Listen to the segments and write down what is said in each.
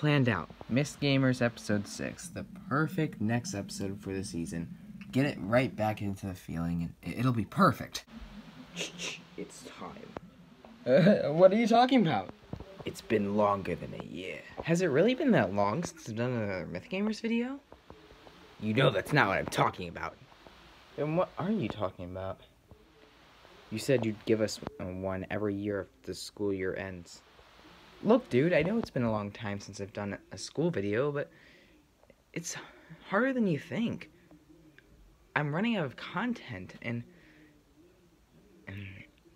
planned out. Missed Gamers Episode 6, the perfect next episode for the season. Get it right back into the feeling, and it'll be perfect. It's time. What are you talking about? It's been longer than a year. Has it really been that long since I've done another Myth Gamers video? You know that's not what I'm talking about. Then what are you talking about? You said you'd give us one every year if the school year ends. Look, dude, I know it's been a long time since I've done a school video, but it's harder than you think. I'm running out of content, and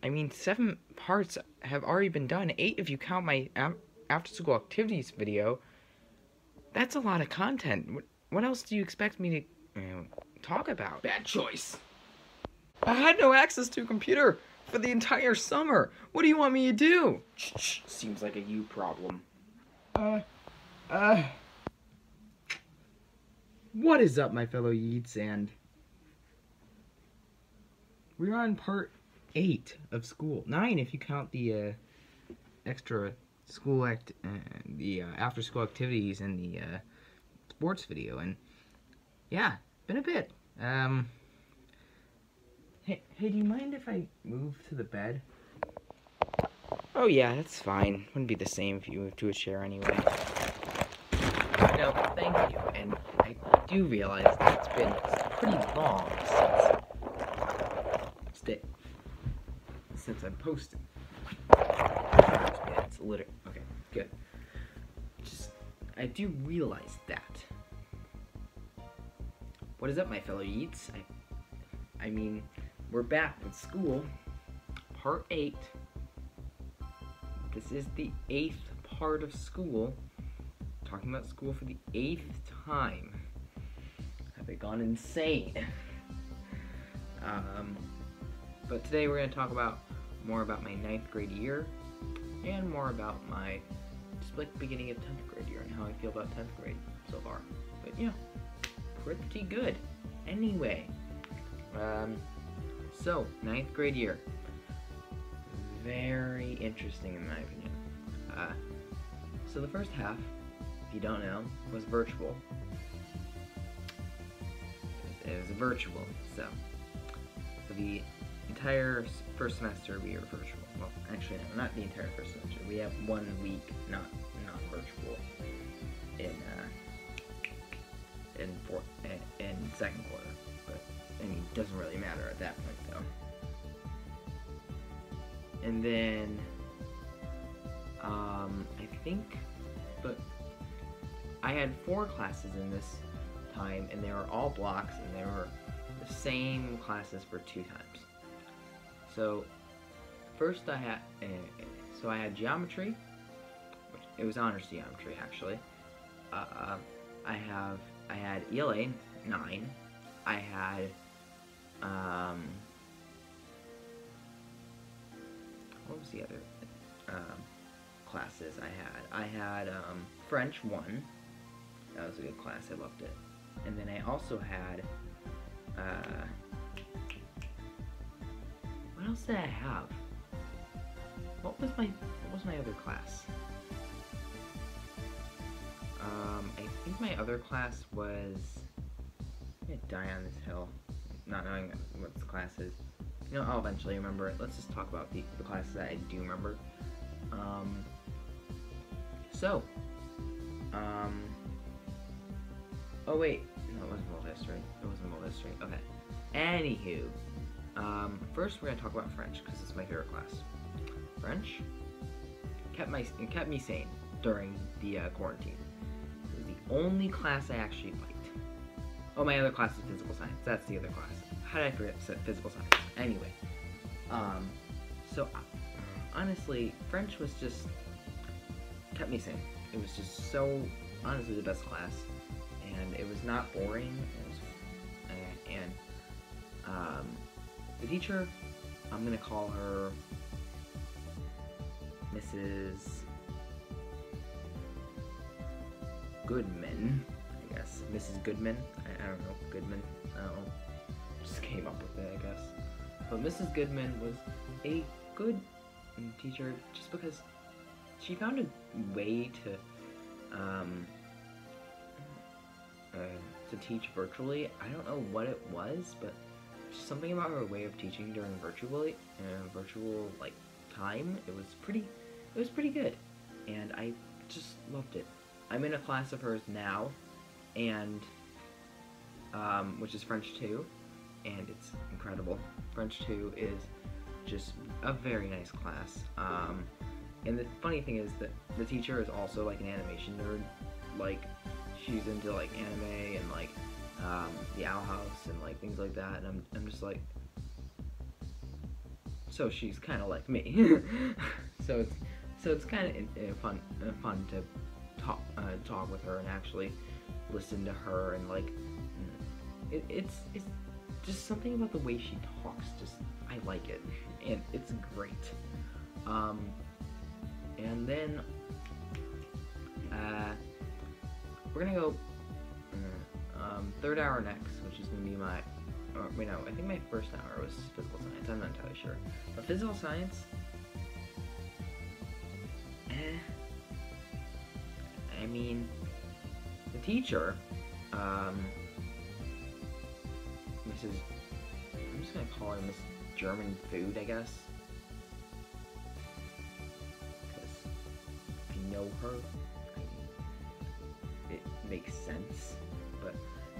I mean, 7 parts have already been done. 8 if you count my after-school activities video. That's a lot of content. What else do you expect me to talk about? Bad choice. I had no access to a computer for the entire summer. What do you want me to do? Shh, seems like a you problem. What is up, my fellow Yeets, and we're on part 8 of school. 9 if you count the extra school after school activities and the sports video. And yeah, been a bit. Hey, do you mind if I move to the bed? Oh yeah, that's fine. Wouldn't be the same if you moved to a chair anyway. No, thank you. And I do realize that it's been pretty long since I'm posting. It's literally okay. Good. I do realize that. What is up, my fellow Yeets? I mean, we're back with school, part 8. This is the 8th part of school. Talking about school for the 8th time. Have I gone insane? But today we're going to talk about more about my 9th grade year and more about my just like beginning of 10th grade year and how I feel about 10th grade so far. But yeah, pretty good. Anyway, so 9th grade year, very interesting in my opinion. So the first half, if you don't know, was virtual. It was virtual, so for the entire first semester we were virtual. Well, actually no, not the entire first semester. We have 1 week not virtual in second quarter, but I mean, it doesn't really matter at that point though. And then I think, but I had 4 classes in this time, and they were all blocks, and they were the same classes for 2 times. So first I had geometry, which it was honors geometry actually. I had ELA 9. I had what was the other classes I had? I had French 1. That was a good class. I loved it. And then I also had what else did I have? What was my other class? I think my other class was, I'm gonna die on this hill, not knowing what this class is. You know, I'll eventually remember it. Let's just talk about the classes that I do remember. Oh wait, no, it wasn't world history. It wasn't world history. Okay. Anywho, first we're gonna talk about French because it's my favorite class. French kept me sane during the quarantine. It was the only class I actually liked. Oh, my other class is physical science. That's the other class. How did I forget physical science? Anyway, so honestly, French was just kept me sane. It was just so honestly the best class, and it was not boring. It was, the teacher, I'm gonna call her Mrs. Goodman, I guess. Mrs. Goodman. I don't know. Goodman. I don't know. Just came up with it, I guess. But Mrs. Goodman was a good teacher just because she found a way to um, to teach virtually. I don't know what it was, but just something about her way of teaching during virtual like time. It was pretty good, and I just loved it. I'm in a class of hers now, and which is French 2, and it's incredible. French 2 is just a very nice class. And the funny thing is that the teacher is also like an animation nerd. Like, she's into like anime and like the Owl House and like things like that. And I'm just like, so she's kind of like me. so it's kind of fun to talk with her and actually listen to her, and like it's just something about the way she talks. Just I like it, and it's great. And then we're gonna go third hour next, which is gonna be my. Wait, no, I think my first hour was physical science. I'm not entirely sure. But physical science, I mean, the teacher, I'm just gonna call her Miss German Food, I guess. Because if you know her, it makes sense. But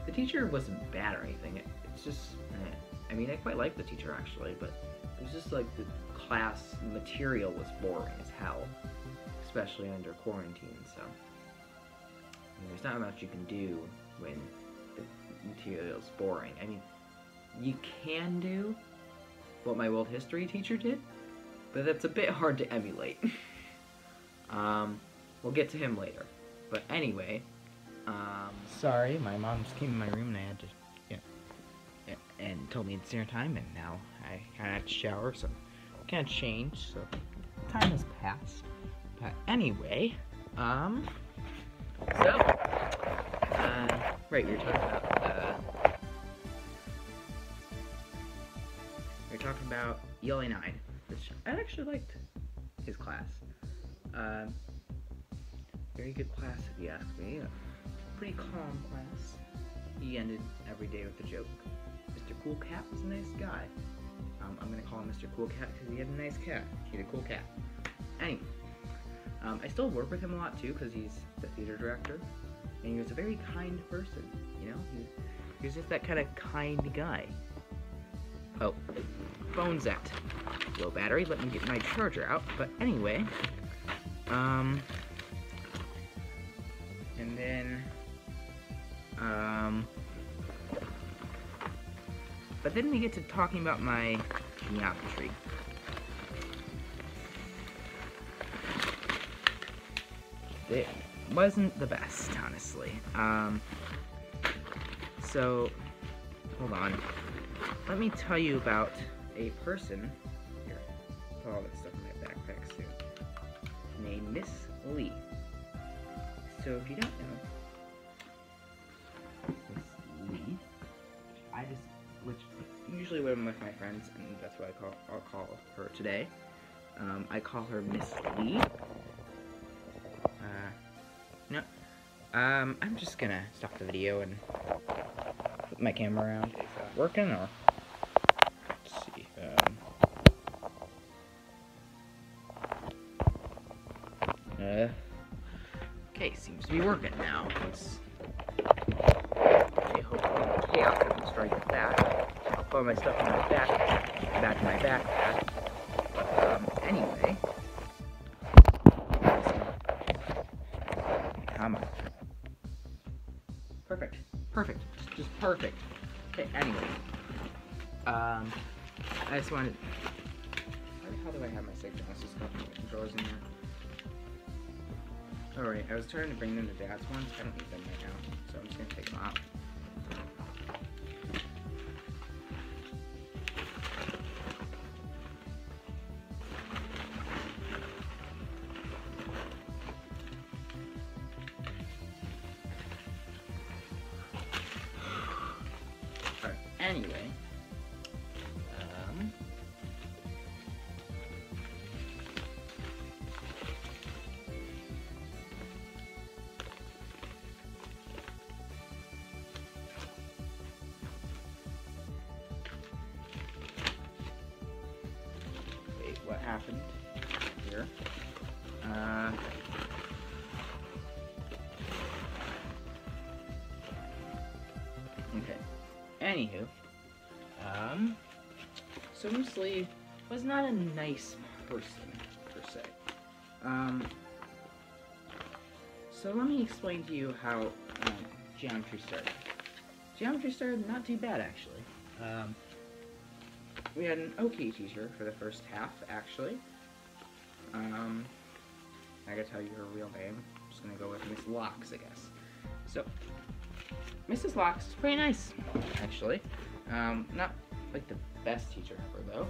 the teacher wasn't bad or anything. It's just, I mean, I quite liked the teacher actually, but it was just like the class material was boring as hell, especially under quarantine. So I mean, there's not much you can do when the material is boring. I mean, you can do what my world history teacher did, but that's a bit hard to emulate. We'll get to him later. But anyway, Sorry, my mom just came in my room and I had to, and told me it's dinner time, and now I kind of have to shower, so kind of change, so time has passed. But anyway, right, we were talking about ELA 9, which I actually liked his class. Very good class, if you ask me. Pretty calm class. He ended every day with a joke. Mr. Cool Cat was a nice guy. I'm gonna call him Mr. Cool Cat because he had a nice cat. He had a cool cat. Anyway, I still work with him a lot too because he's the theater director, and he was a very kind person. You know, he was just that kind of kind guy. Oh, phone's at low battery. Let me get my charger out. But anyway, and then, but then we get to talking about my geometry. It wasn't the best, honestly. So, hold on. Let me tell you about a person. Here, put all this stuff in my backpack soon. Named Miss Lee. So if you don't know, Miss Lee, which usually when I'm with my friends, and that's what I'll call her today. I call her Miss Lee. No, I'm just gonna stop the video and flip my camera around. Is that working, or let's see. Okay, seems to be working now. I hope chaos doesn't strike us back. I'll put my stuff in my back of my backpack. Anyway. Come on. Perfect. Just perfect. Okay, anyway. I just wanted... Where the hell do I have my signal? Let's just got my controllers in there. Alright, I was trying to bring them to Dad's ones. I don't need them right now, so I'm just gonna take them out. Alright, anyway. Anywho, so Miss Lee was not a nice person, per se. So let me explain to you how geometry started. Geometry started not too bad, actually. We had an okay teacher for the first half, actually. I gotta tell you her real name. I'm just gonna go with Miss Locks, I guess. So, Mrs. Locks is pretty nice, actually. Not like the best teacher ever, though.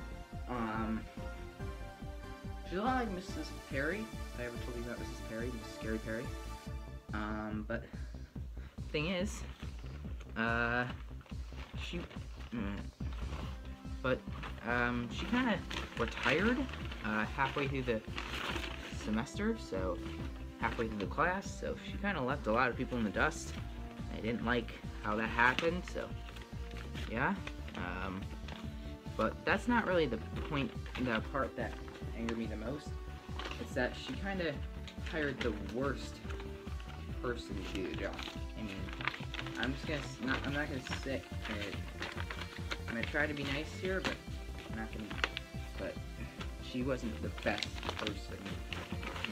She's a lot like Mrs. Perry. If I ever told you about Mrs. Perry, Mrs. Scary Perry. But thing is, she kind of retired halfway through the semester, so halfway through the class, so she kind of left a lot of people in the dust. I didn't like how that happened, so yeah. But that's not really the point, the part that angered me the most. It's that she kind of hired the worst person to do the job. I mean, I'm not gonna say. I'm gonna try to be nice here, but I'm not gonna. But she wasn't the best person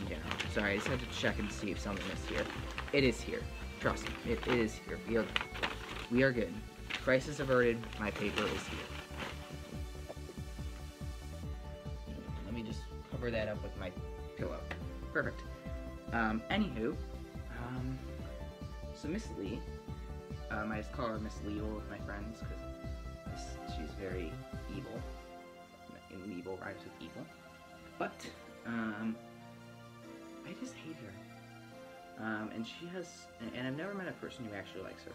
in general. Sorry, I just had to check and see if something is here. It is here. Trust me, it is here. We are good. Crisis averted. My paper is here. Let me just cover that up with my pillow. Perfect. Anywho, so Miss Lee, I just call her Miss Leal with my friends because she's very evil. And evil rhymes with evil. But, I just hate her. And she has, and I've never met a person who actually likes her,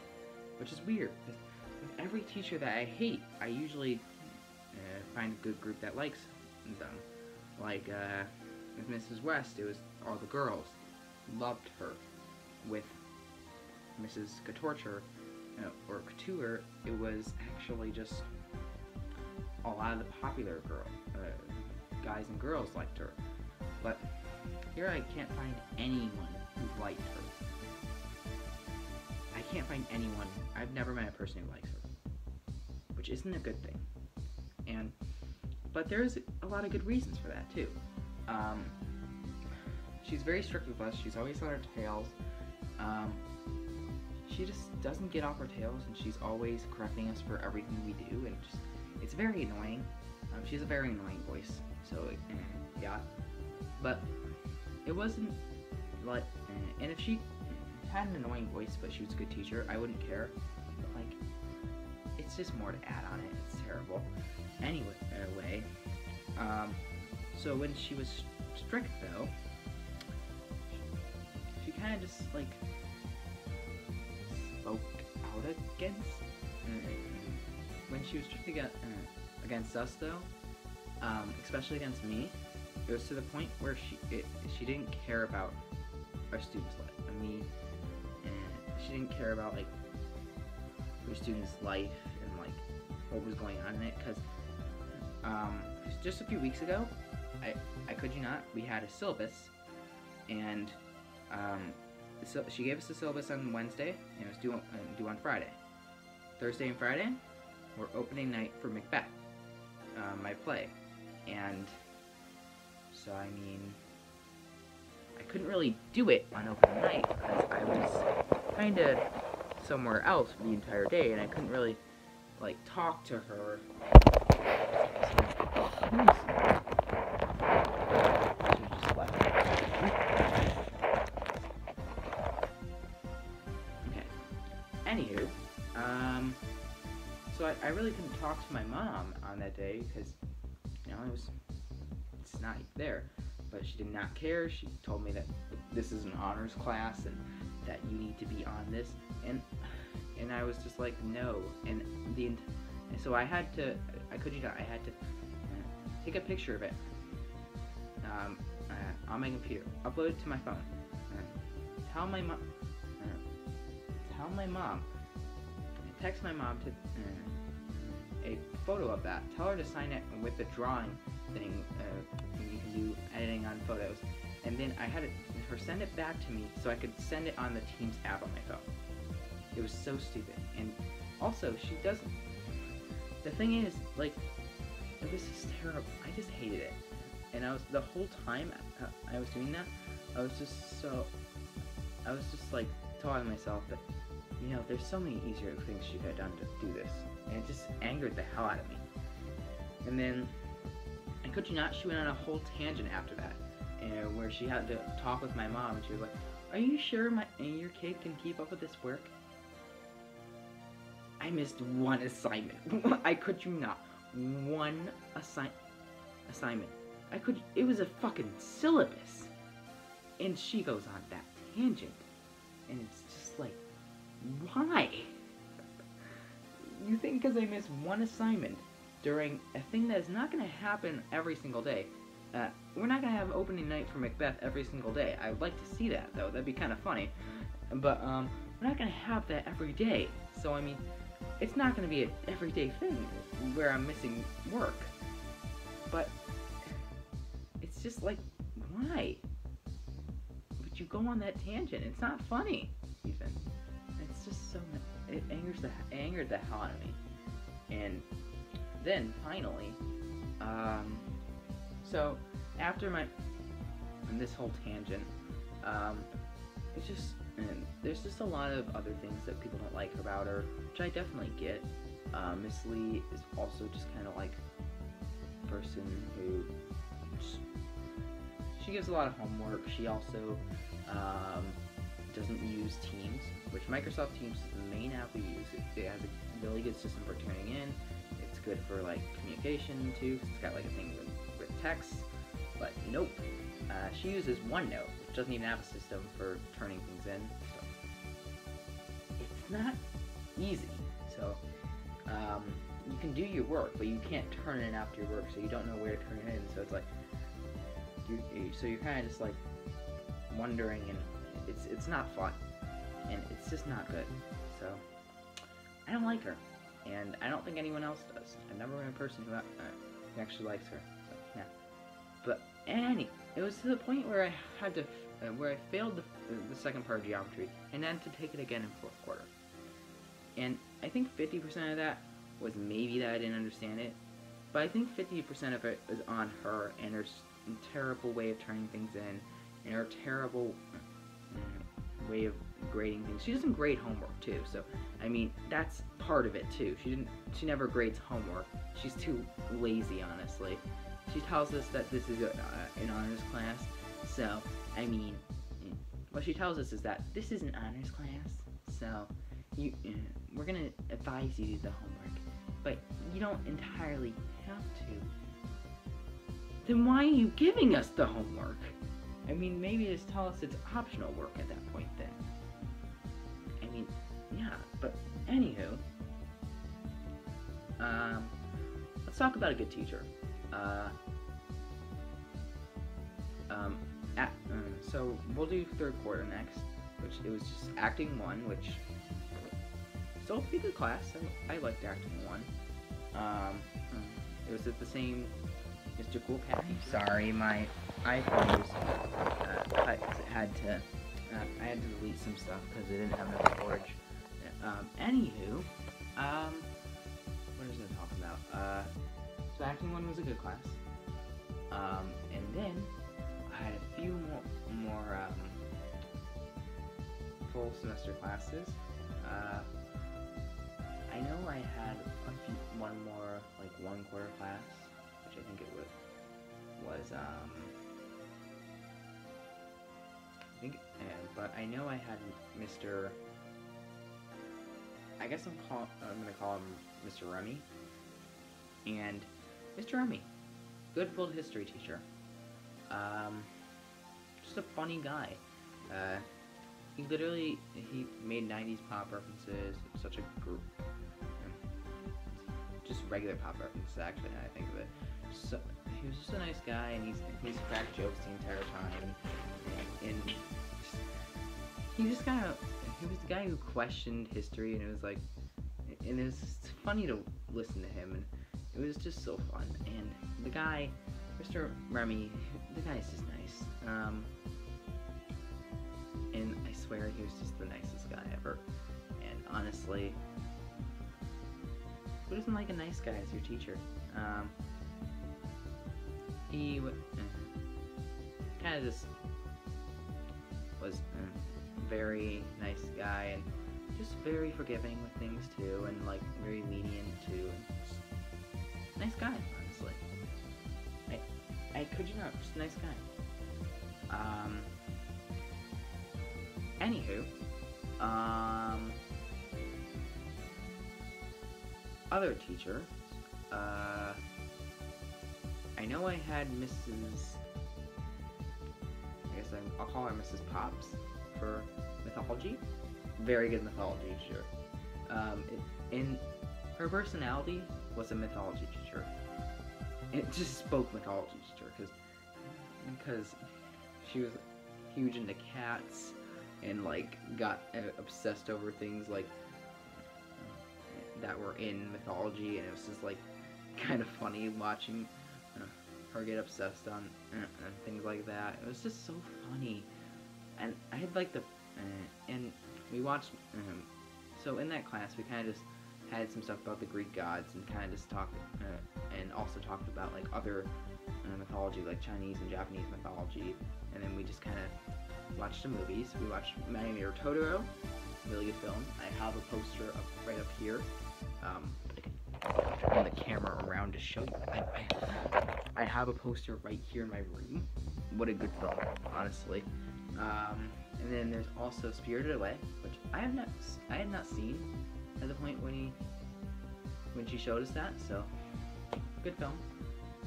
which is weird. Because with every teacher that I hate, I usually find a good group that likes them. Like, with Mrs. West, it was all the girls loved her. With Mrs. Couture, or Couture, it was actually just a lot of the popular guys and girls liked her. But here I can't find anyone who liked her. I can't find anyone. I've never met a person who likes her, which isn't a good thing. But there's a lot of good reasons for that too. She's very strict with us. She's always on her tails. She just doesn't get off her tails, and she's always correcting us for everything we do, and it's very annoying. She has a very annoying voice, so yeah. But it wasn't like, and if she had an annoying voice, but she was a good teacher, I wouldn't care. But like, it's just more to add on it. It's terrible. Anyway, so when she was strict though, she kind of just like spoke out against. When she was strict against us though, especially against me, it was to the point where she didn't care about our students' life. She didn't care about like her students' life and like what was going on in it. Because just a few weeks ago, I kid you not, we had a syllabus, and so she gave us the syllabus on Wednesday, and it was due on Friday. Thursday and Friday were opening night for Macbeth, my play, and so I mean, I couldn't really do it on opening night because I was kind of somewhere else for the entire day, and I couldn't really like talk to her. Okay. Anywho, so I really couldn't talk to my mom on that day because, you know, it's not there. But she did not care. She told me that this is an honors class and that you need to be on this, and I was just like, no. And so I had to, I kid you not, I had to take a picture of it on my computer, upload it to my phone, tell my mom, text my mom to a photo of that, tell her to sign it with the drawing thing. You can do editing on photos, and then I had her send it back to me so I could send it on the Teams app on my phone. It was so stupid, and Also, she doesn't. The thing is, like, it was just terrible. I just hated it. And I was, the whole time I was doing that, I was just like telling myself that, you know, there's so many easier things she could have done to do this. And it just angered the hell out of me. And then, I could you not, she went on a whole tangent after that, and where she had to talk with my mom, and she was like, "Are you sure your kid can keep up with this work?" I missed one assignment. I could you not. One assignment. It was a fucking syllabus. And she goes on that tangent. And it's just like, why? You think because I missed one assignment during a thing that is not going to happen every single day. We're not going to have opening night for Macbeth every single day. I would like to see that, though. That'd be kind of funny. But we're not going to have that every day. So, I mean, it's not going to be an everyday thing where I'm missing work. But it's just like, why? But you go on that tangent. It's not funny, even. It's just so... It angered the hell out of me. And then, finally, so, after this whole tangent, it's just... And there's just a lot of other things that people don't like about her, which I definitely get. Miss Lee is also just kind of like a person who she gives a lot of homework. She also doesn't use Teams, which Microsoft Teams is the main app we use. It has a really good system for turning in. It's good for like communication too, 'cause it's got like a thing with text. But nope, she uses OneNote, which doesn't even have a system for turning things in. So it's not easy. So you can do your work, but you can't turn it in after your work, so you don't know where to turn it in. So it's like you're kind of just like wondering, and it's not fun, and it's just not good. So I don't like her, and I don't think anyone else does. I've never met a person who actually likes her. So yeah. But it was to the point where I had to, where I failed the second part of geometry, and then to take it again in fourth quarter. And I think 50% of that was maybe that I didn't understand it, but I think 50% of it was on her and her terrible way of turning things in, and her terrible way of grading things. She doesn't grade homework too, so I mean that's part of it too. She never grades homework. She's too lazy, honestly. She tells us that this is an honors class, so I mean, what she tells us is that this is an honors class, so we're gonna advise you to do the homework, but you don't entirely have to. Then why are you giving us the homework? I mean, maybe just tell us it's optional work at that point then. I mean, yeah, but anywho, let's talk about a good teacher. So we'll do third quarter next, which it was just acting 1, which still a pretty good class. I liked acting 1. It was at the same Mr. Cool Cat. Sorry, my iPhone was I had to delete some stuff because it didn't have enough storage. Anywho, what is it talking about? So acting 1 was a good class. And then I had a few more full semester classes. I know I had one more like 1 quarter class, which I think it was but I know I had Mr. I guess I'm gonna call him Mr. Remy. And Mr. Remy, good world history teacher. Just a funny guy. He made 90s pop references, such a group. Just regular pop references, actually, now I think of it. So, he was just a nice guy, and he's cracked jokes the entire time. And he was the guy who questioned history, and it was like, and it was just funny to listen to him, and it was just so fun. And the guy, Mr. Remy, the guy's just nice. And I swear he was just the nicest guy ever. And honestly, Who doesn't like a nice guy as your teacher? He kind of just was a very nice guy and just very forgiving with things too, and like very lenient too. And nice guy, honestly. I could you not, just a nice guy. Anywho, other teacher, I know I had Mrs. I guess I'll call her Mrs. Pops for mythology. Very good mythology teacher. In her personality was a mythology teacher. It just spoke mythology teacher because she was huge into cats and like got obsessed over things like that were in mythology, and it was just like kind of funny watching her get obsessed on things like that. It was just so funny, and I had like and we watched. So in that class, we kind of just had some stuff about the Greek gods and kind of just talked, and also talked about like other mythology, like Chinese and Japanese mythology, and then we just kind of watched the movies. We watched My Name is Totoro, really good film. I have a poster right up here. Turn the camera around to show you. I have a poster right here in my room. What a good film, honestly. And then there's also Spirited Away, which I had not seen at the point when she showed us that. So good film.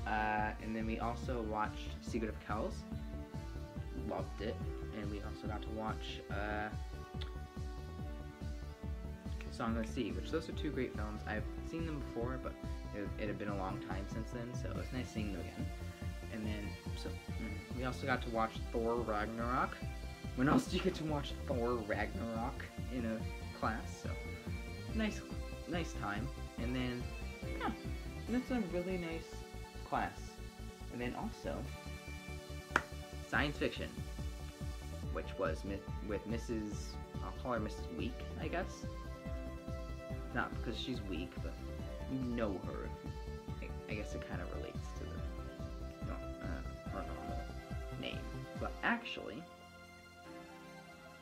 And then we also watched Secret of Kells. Loved it. And we also got to watch Song of the Sea, which those are two great films. I've seen them before, but it had been a long time since then, so it was nice seeing them again. And then, so we also got to watch Thor Ragnarok. When else do you get to watch Thor Ragnarok in a class? So nice time. And then, yeah, that's a really nice class. And then also science fiction, which was with Mrs. I'll call her Mrs. Week, I guess. Not because she's weak, but you know her. I guess it kind of relates to her normal name. But actually,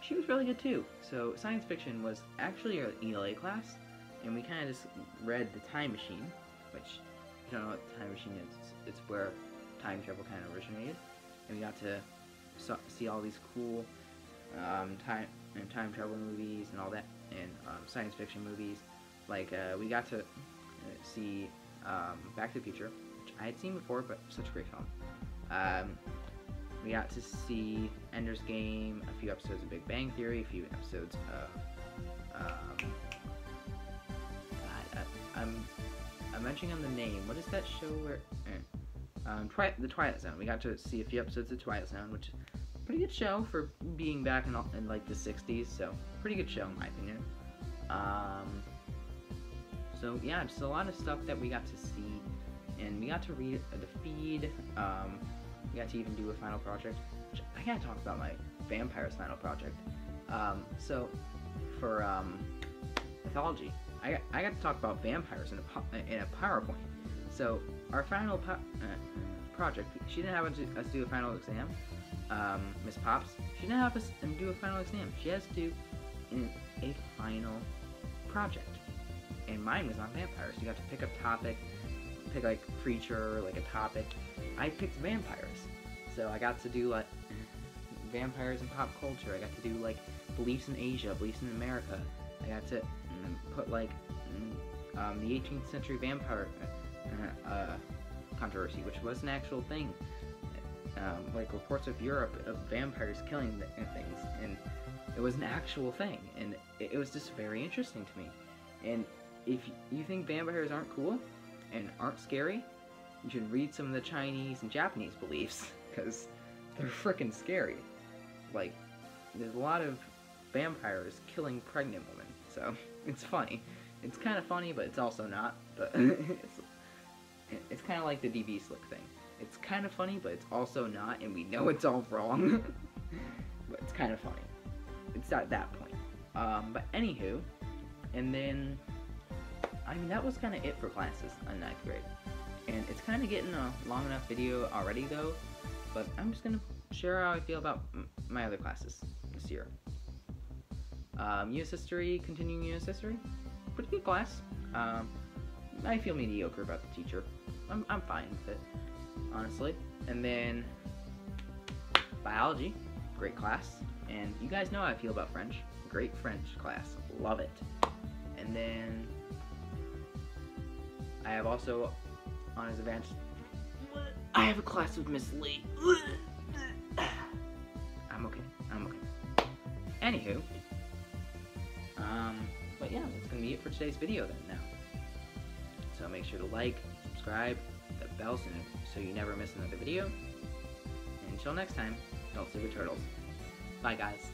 she was really good too. So science fiction was actually our ELA class, and we kind of just read The Time Machine, which, if you don't know what The Time Machine is, it's where time travel kind of originated. And we got to see all these cool time travel movies and all that, and science fiction movies. Like, we got to see Back to the Future, which I had seen before, but such a great film. We got to see Ender's Game, a few episodes of Big Bang Theory, a few episodes of... I'm mentioning on the name. What is that show where... The Twilight Zone. We got to see a few episodes of Twilight Zone, which is a pretty good show for being back in like the 60s, so pretty good show in my opinion. So yeah, just a lot of stuff that we got to see, and we got to read the feed. We got to even do a final project, which I gotta talk about my vampires final project. So for mythology, I got to talk about vampires in a PowerPoint. So our final project, she didn't have us do a final exam. Miss Pops, she didn't have us do a final exam. She has to do a final project. And mine was on vampires. You got to pick a topic, pick like creature, like a topic. I picked vampires. So I got to do like vampires in pop culture. I got to do like beliefs in Asia, beliefs in America. I got to put like the 18th century vampire controversy, which was an actual thing. Like reports of Europe of vampires killing things, and it was an actual thing, and it was just very interesting to me. And if you think vampires aren't cool and aren't scary, you should read some of the Chinese and Japanese beliefs, because they're freaking scary. Like, there's a lot of vampires killing pregnant women, so it's funny. It's kind of funny, but it's also not. But it's kind of like the DB Slick thing. It's kind of funny, but it's also not, and we know it's all wrong. But it's kind of funny. It's at that point. But anywho, and then I mean, that was kind of it for classes in 9th grade. And it's kind of getting a long enough video already, though. But I'm just going to share how I feel about my other classes this year. US History, continuing US History. Pretty good class. I feel mediocre about the teacher. I'm fine with it, honestly. And then Biology, great class. And you guys know how I feel about French. Great French class. Love it. And then I have also Honors Advanced. I have a class with Miss Lee. I'm okay. Anywho, but yeah, that's gonna be it for today's video then now. So make sure to like, subscribe, hit the bell so you never miss another video. And until next time, don't sleep with turtles. Bye guys.